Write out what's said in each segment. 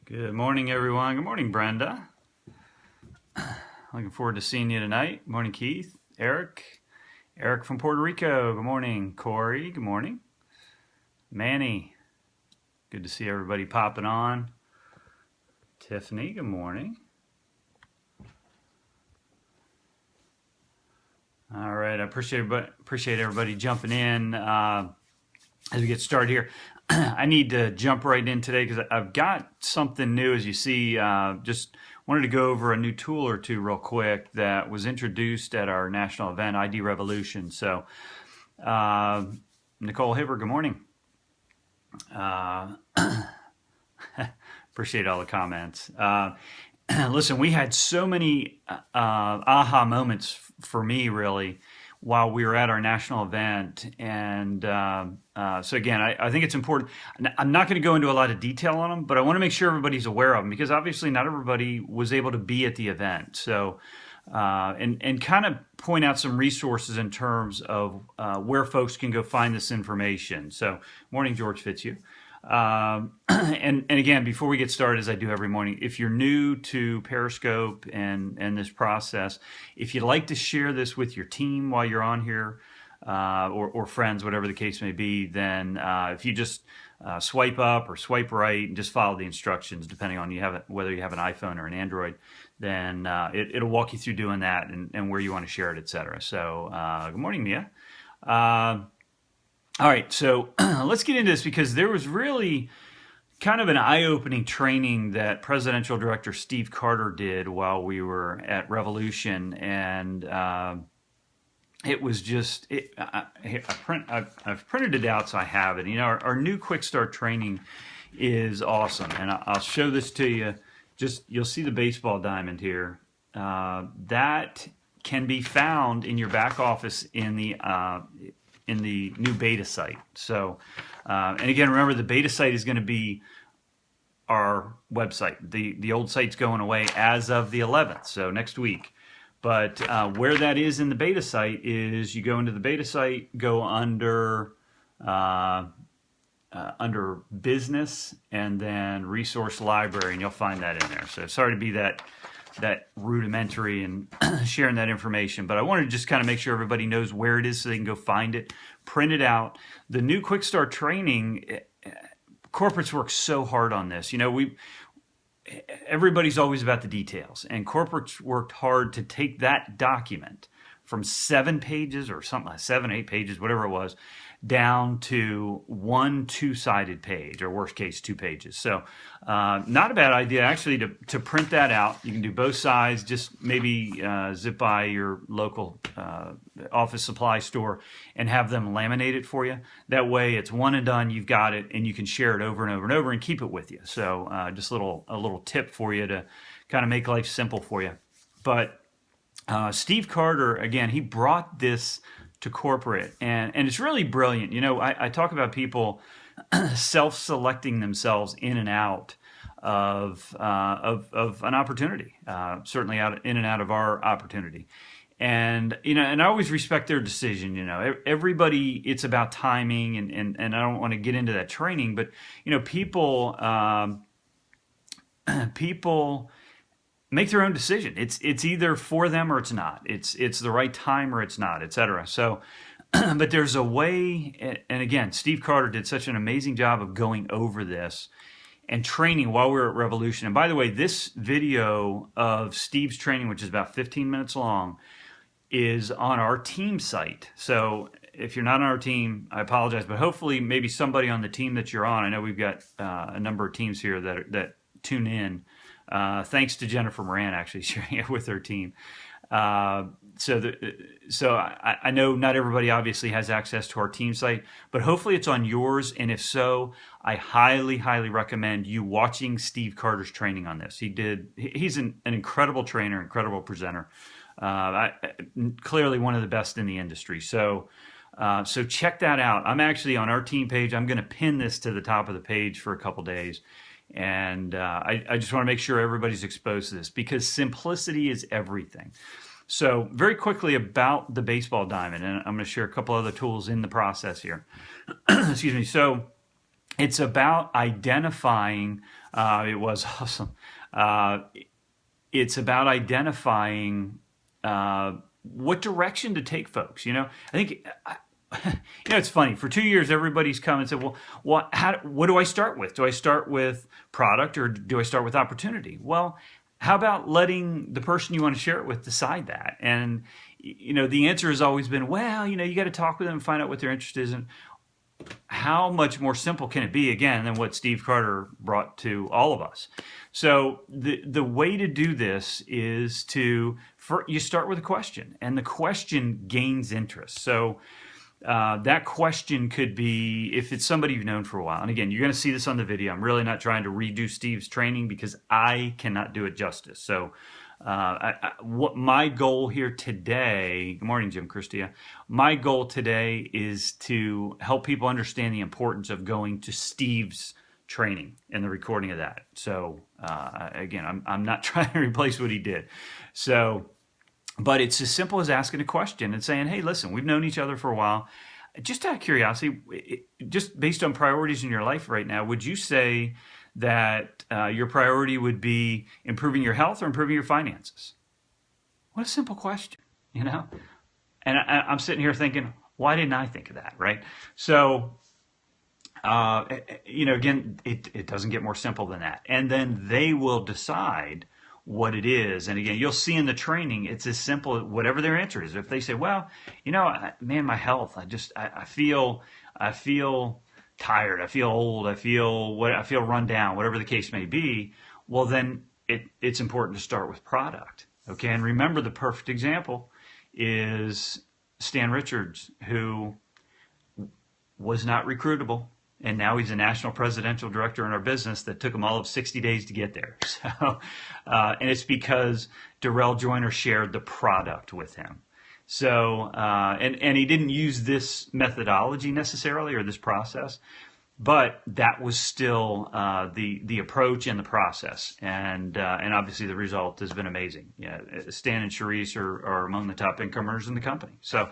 Good morning, everyone. Good morning, Brenda. Looking forward to seeing you tonight. Good morning, Keith, Eric from Puerto Rico. Good morning, Corey. Good morning, Manny. Good to see everybody popping on. Tiffany, good morning. All right, I appreciate everybody jumping in as we get started here. I need to jump right in today because I've got something new. As you see, just wanted to go over a new tool or two real quick that was introduced at our national event, ID Revolution. So, Nicole Hibber, good morning. Appreciate all the comments. Listen, we had so many aha moments for me, really, while we were at our national event. And so again, I think it's important. I'm not going to go into a lot of detail on them, but I want to make sure everybody's aware of them because obviously not everybody was able to be at the event. So, and kind of point out some resources in terms of where folks can go find this information. So, morning, George Fitzhugh. And again, before we get started, as I do every morning, if you're new to Periscope and this process, if you'd like to share this with your team while you're on here, or friends, whatever the case may be, then if you just swipe up or swipe right and just follow the instructions, depending on whether you have an iPhone or an Android, then it'll walk you through doing that and where you want to share it, etc. So, good morning, Mia. All right, so let's get into this because there was really kind of an eye-opening training that Presidential Director Steve Carter did while we were at Revolution, and it was just I've printed it out, so I have it. You know, our new Quick Start training is awesome, and I'll show this to you. You'll see the baseball diamond here. That can be found in your back office in the new beta site. So, and again, remember the beta site is going to be our website. The old site's going away as of the 11th, so next week. But where that is in the beta site is you go into the beta site, go under business, and then resource library, and you'll find that in there. So sorry to be that rudimentary and sharing that information, but I wanted to just kind of make sure everybody knows where it is so they can go find it, print it out. The new Quick Start training, corporates work so hard on this. You know, everybody's always about the details, and corporates worked hard to take that document from 7 pages or something like 7, 8 pages, whatever it was, down to 1 2-sided page, or worst case 2 pages. So not a bad idea actually to print that out. You can do both sides, just maybe zip by your local office supply store and have them laminate it for you. That way it's one and done, you've got it, and you can share it over and over and over and keep it with you. So just a little tip for you to kind of make life simple for you. But Steve Carter, again, he brought this to corporate, and it's really brilliant. You know, I talk about people self-selecting themselves in and out of an opportunity, certainly in and out of our opportunity. And, you know, and I always respect their decision. You know, everybody, it's about timing, and I don't want to get into that training, but, you know, people make their own decision. It's either for them or it's not. It's the right time or it's not, etc. So, but there's a way, and again, Steve Carter did such an amazing job of going over this and training while we were at Revolution. And by the way, this video of Steve's training, which is about 15 minutes long, is on our team site. So if you're not on our team, I apologize, but hopefully maybe somebody on the team that you're on, I know we've got a number of teams here that tune in. Thanks to Jennifer Moran actually sharing it with her team. So I know not everybody obviously has access to our team site, but hopefully it's on yours. And if so, I highly, highly recommend you watching Steve Carter's training on this. He's an incredible trainer, incredible presenter. Clearly one of the best in the industry. So check that out. I'm actually on our team page. I'm going to pin this to the top of the page for a couple days. And I just want to make sure everybody's exposed to this because simplicity is everything. So very quickly about the baseball diamond, and I'm going to share a couple other tools in the process here. Excuse me. So it's about identifying It was awesome. Uh, it's about identifying what direction to take folks. I think, it's funny. For 2 years, everybody's come and said, well, what do I start with? Do I start with product or do I start with opportunity? Well, how about letting the person you want to share it with decide that? And, the answer has always been, well, you got to talk with them and find out what their interest is. And how much more simple can it be, again, than what Steve Carter brought to all of us? So the way to do this is you start with a question, and the question gains interest. So that question could be, if it's somebody you've known for a while, and again, you're going to see this on the video. I'm really not trying to redo Steve's training because I cannot do it justice. So what my goal here today, good morning, Jim Christia. My goal today is to help people understand the importance of going to Steve's training and the recording of that. So again, I'm not trying to replace what he did. But it's as simple as asking a question and saying, hey, listen, we've known each other for a while. Just out of curiosity, just based on priorities in your life right now, would you say that your priority would be improving your health or improving your finances? What a simple question, And I'm sitting here thinking, why didn't I think of that, right? So, again, it doesn't get more simple than that. And then they will decide what it is. And again, you'll see in the training, it's as simple as whatever their answer is. If they say, well, man, my health, I feel tired, I feel old, I feel run down, whatever the case may be, well, then it's important to start with product. Okay. And remember, the perfect example is Stan Richards, who was not recruitable. And now he's a national presidential director in our business that took him all of 60 days to get there. So, and it's because Darrell Joyner shared the product with him. So, and he didn't use this methodology necessarily or this process, but that was still the approach and the process. And obviously the result has been amazing. Yeah, Stan and Charisse are among the top income earners in the company. So,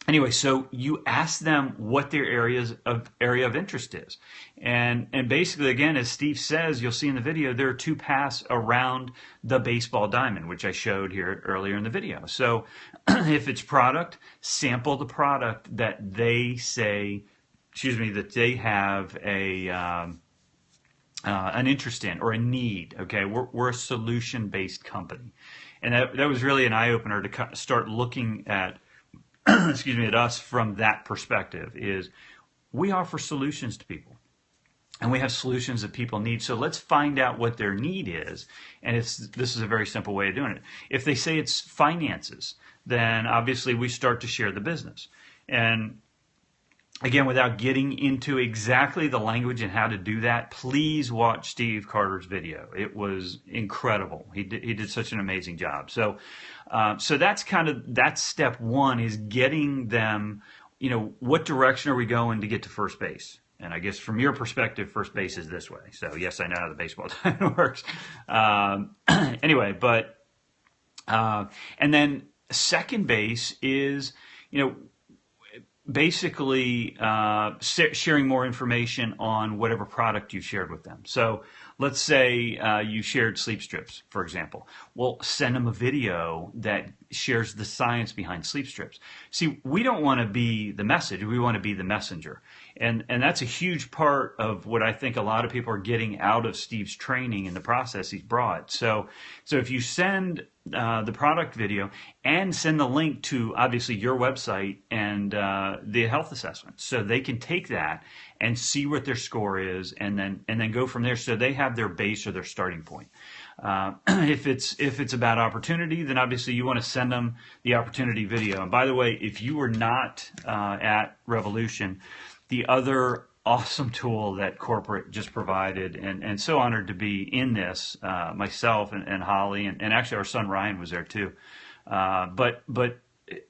anyway, so you ask them what their area of interest is. And basically, again, as Steve says, you'll see in the video, there are 2 paths around the baseball diamond, which I showed here earlier in the video. So if it's product, sample the product that they say, that they have an interest in or a need. Okay, we're a solution-based company. And that was really an eye-opener to start looking at at us from that perspective. Is we offer solutions to people, and we have solutions that people need. So let's find out what their need is. And this is a very simple way of doing it. If they say it's finances, then obviously we start to share the business. And again, without getting into exactly the language and how to do that, please watch Steve Carter's video. It was incredible. He did such an amazing job. So that's step one, is getting them, what direction are we going to get to first base? And I guess from your perspective, first base is this way. So yes, I know how the baseball diamond works. Anyway, and then second base is, basically sharing more information on whatever product you shared with them. So let's say you shared sleep strips, for example. Well, send them a video that shares the science behind sleep strips. See, we don't want to be the message. We want to be the messenger. And that's a huge part of what I think a lot of people are getting out of Steve's training and the process he's brought. So if you send the product video and send the link to obviously your website and the health assessment, so they can take that and see what their score is, and then go from there. So they have their base or their starting point. If it's about opportunity, then obviously you want to send them the opportunity video. And by the way, if you were not at Revolution, the other awesome tool that corporate just provided, and so honored to be in this, myself and Holly, and actually our son Ryan was there too. But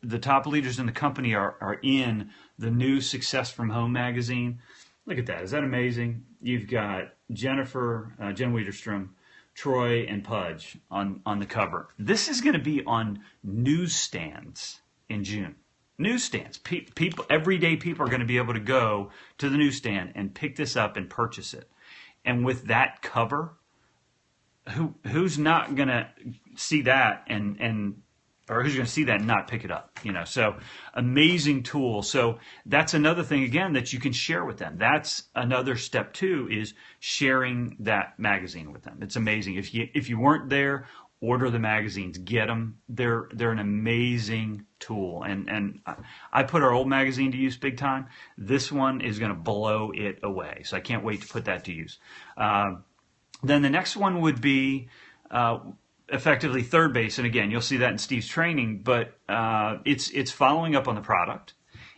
the top leaders in the company are in the new Success from Home magazine. Look at that. Is that amazing? You've got Jennifer, Jen Wiederstrom, Troy, and Pudge on the cover. This is going to be on newsstands in June. Newsstands. People, everyday people are going to be able to go to the newsstand and pick this up and purchase it. And with that cover, who's not going to see that or who's going to see that and not pick it up? So amazing tool. So that's another thing, again, that you can share with them. That's another step 2, is sharing that magazine with them. It's amazing. If you weren't there, order the magazines, get them. They're an amazing tool. And I put our old magazine to use big time. This one is going to blow it away. So I can't wait to put that to use. Then the next one would be effectively third base. And again, you'll see that in Steve's training, but it's following up on the product.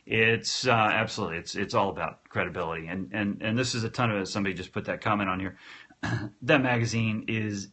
It's absolutely, it's all about credibility. And this is a ton of it. Somebody just put that comment on here. That magazine is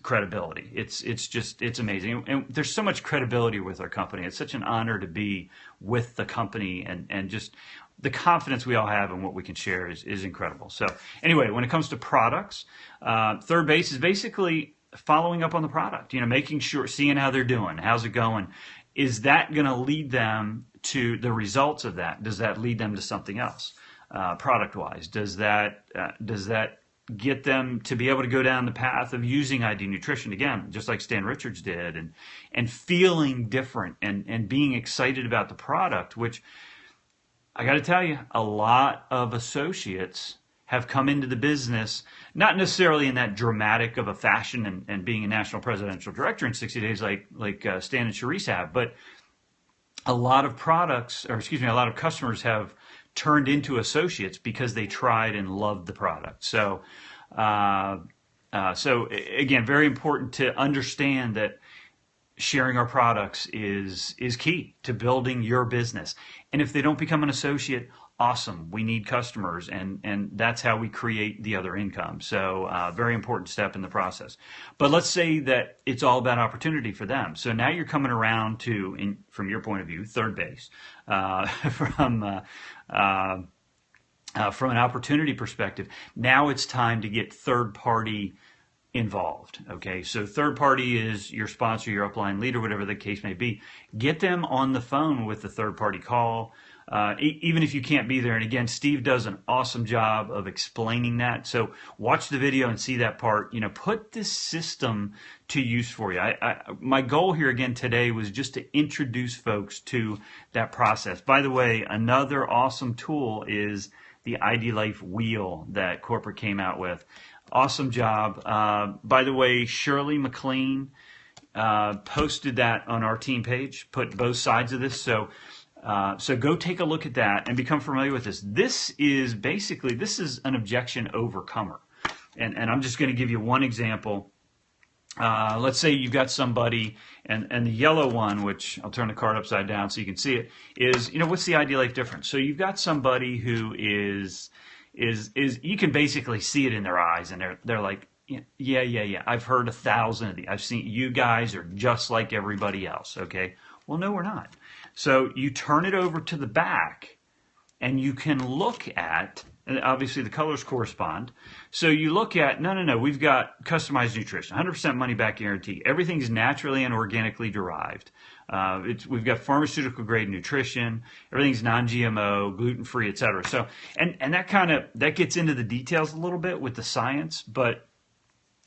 credibility. It's amazing. And there's so much credibility with our company. It's such an honor to be with the company, and just the confidence we all have in what we can share is incredible. So anyway, when it comes to products, third base is basically following up on the product, making sure, seeing how they're doing, how's it going. Is that going to lead them to the results of that? Does that lead them to something else, product-wise? Does that get them to be able to go down the path of using ID Nutrition, again, just like Stan Richards did, and feeling different and being excited about the product, which I got to tell you, a lot of associates have come into the business, not necessarily in that dramatic of a fashion and being a national presidential director in 60 days like Stan and Charisse have, but a lot of a lot of customers have turned into associates because they tried and loved the product. So, again, very important to understand that sharing our products is key to building your business. And if they don't become an associate, awesome. We need customers, and that's how we create the other income. So very important step in the process. But let's say that it's all about opportunity for them. So now you're coming around to, from your point of view, third base, from an opportunity perspective. Now it's time to get third party involved. Okay, so third party is your sponsor, your upline leader, whatever the case may be. Get them on the phone with the third party call, even if you can't be there. And again, Steve does an awesome job of explaining that. So watch the video and see that part. Put this system to use for you. My goal here again today was just to introduce folks to that process. By the way, another awesome tool is the ID Life wheel that corporate came out with. Awesome job. By the way, Shirley McLean posted that on our team page, put both sides of this. So go take a look at that and become familiar with this. This is an objection overcomer. And I'm just going to give you one example. Let's say you've got somebody, and the yellow one, which I'll turn the card upside down so you can see it, is, what's the ID Life difference? So you've got somebody who is you can basically see it in their eyes, and they're like, yeah. I've heard 1,000 of these. I've seen, you guys are just like everybody else. Okay. Well, no, we're not. So you turn it over to the back, and you can look at, and obviously the colors correspond. So you look at, no, we've got customized nutrition, 100% money back guarantee. Everything's naturally and organically derived. We've got pharmaceutical grade nutrition. Everything's non-GMO, gluten-free, et cetera. So, and that gets into the details a little bit with the science, but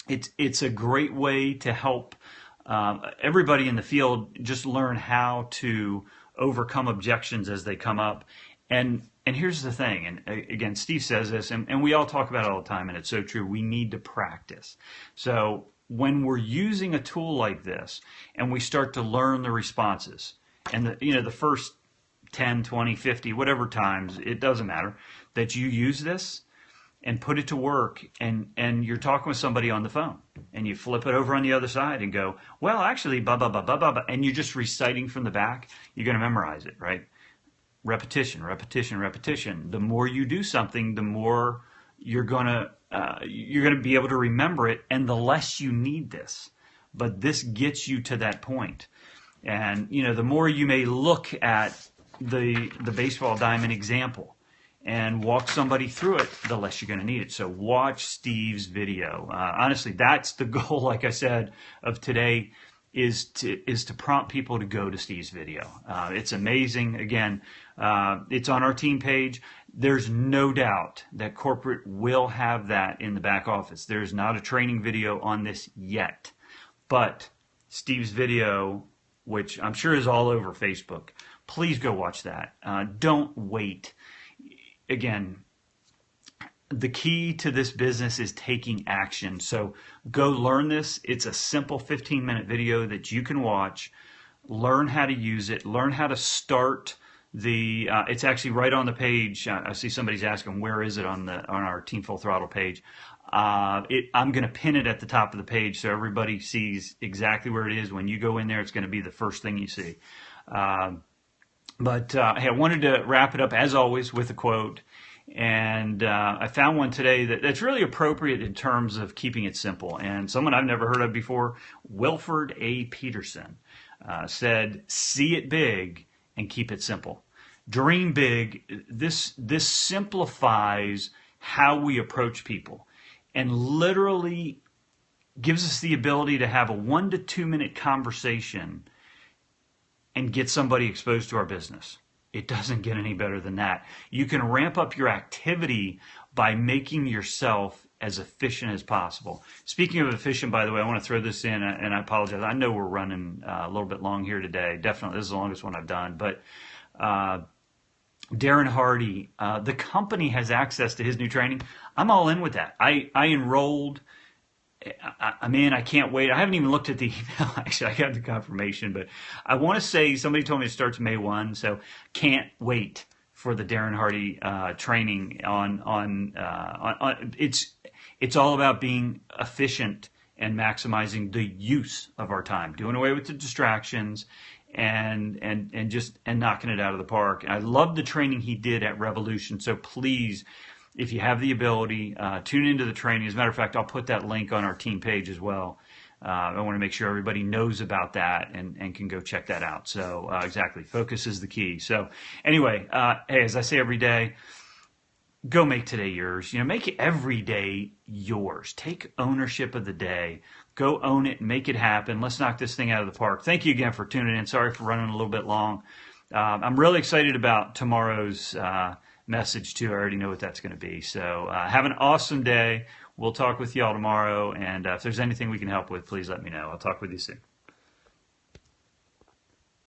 it's a great way to help everybody in the field just learn how to overcome objections as they come up. And here's the thing, and again, Steve says this, and we all talk about it all the time, and it's so true. We need to practice. So when we're using a tool like this, and we start to learn the responses, and the first 10, 20, 50, whatever times, it doesn't matter, that you use this and put it to work, and you're talking with somebody on the phone, and you flip it over on the other side and go, well, actually, blah, blah, blah, blah, blah, blah, and you're just reciting from the back, you're going to memorize it, right? Repetition. The more you do something, the more you're gonna be able to remember it, and the less you need this. But this gets you to that point. And the more you may look at the baseball diamond example and walk somebody through it, the less you're going to need it. So watch Steve's video. Honestly, that's the goal, like I said, of today. is to prompt people to go to Steve's video. It's amazing. Again, it's on our team page. There's no doubt that corporate will have that in the back office. There's not a training video on this yet, but Steve's video, which I'm sure is all over Facebook, please go watch that. Don't wait. Again, the key to this business is taking action. So go learn this. It's a simple 15-minute video that you can watch, learn how to use it, learn how to start the, it's actually right on the page. I see somebody's asking, where is it on our Team Full Throttle page? I'm going to pin it at the top of the page so everybody sees exactly where it is. When you go in there, it's going to be the first thing you see. But hey, I wanted to wrap it up, as always, with a quote. And I found one today that's really appropriate in terms of keeping it simple. And someone I've never heard of before, Wilford A. Peterson, said, "See it big and keep it simple." Dream big. This simplifies how we approach people and literally gives us the ability to have a 1 to 2 minute conversation and get somebody exposed to our business. It doesn't get any better than that. You can ramp up your activity by making yourself as efficient as possible. Speaking of efficient, by the way, I want to throw this in, and I apologize. I know we're running a little bit long here today. Definitely, this is the longest one I've done. But Darren Hardy, the company has access to his new training. I'm all in with that. I enrolled. I can't wait. I haven't even looked at the email. Actually, I got the confirmation, but I want to say somebody told me it starts May 1, so can't wait for the Darren Hardy training on it's all about being efficient and maximizing the use of our time, doing away with the distractions and knocking it out of the park. And I love the training he did at Revolution, so please, if you have the ability, tune into the training. As a matter of fact, I'll put that link on our team page as well. I want to make sure everybody knows about that and can go check that out. So exactly, focus is the key. So anyway, hey, as I say every day, go make today yours. Make every day yours. Take ownership of the day. Go own it and make it happen. Let's knock this thing out of the park. Thank you again for tuning in. Sorry for running a little bit long. I'm really excited about tomorrow's message too. I already know what that's going to be. So have an awesome day. We'll talk with y'all tomorrow. And if there's anything we can help with, please let me know. I'll talk with you soon.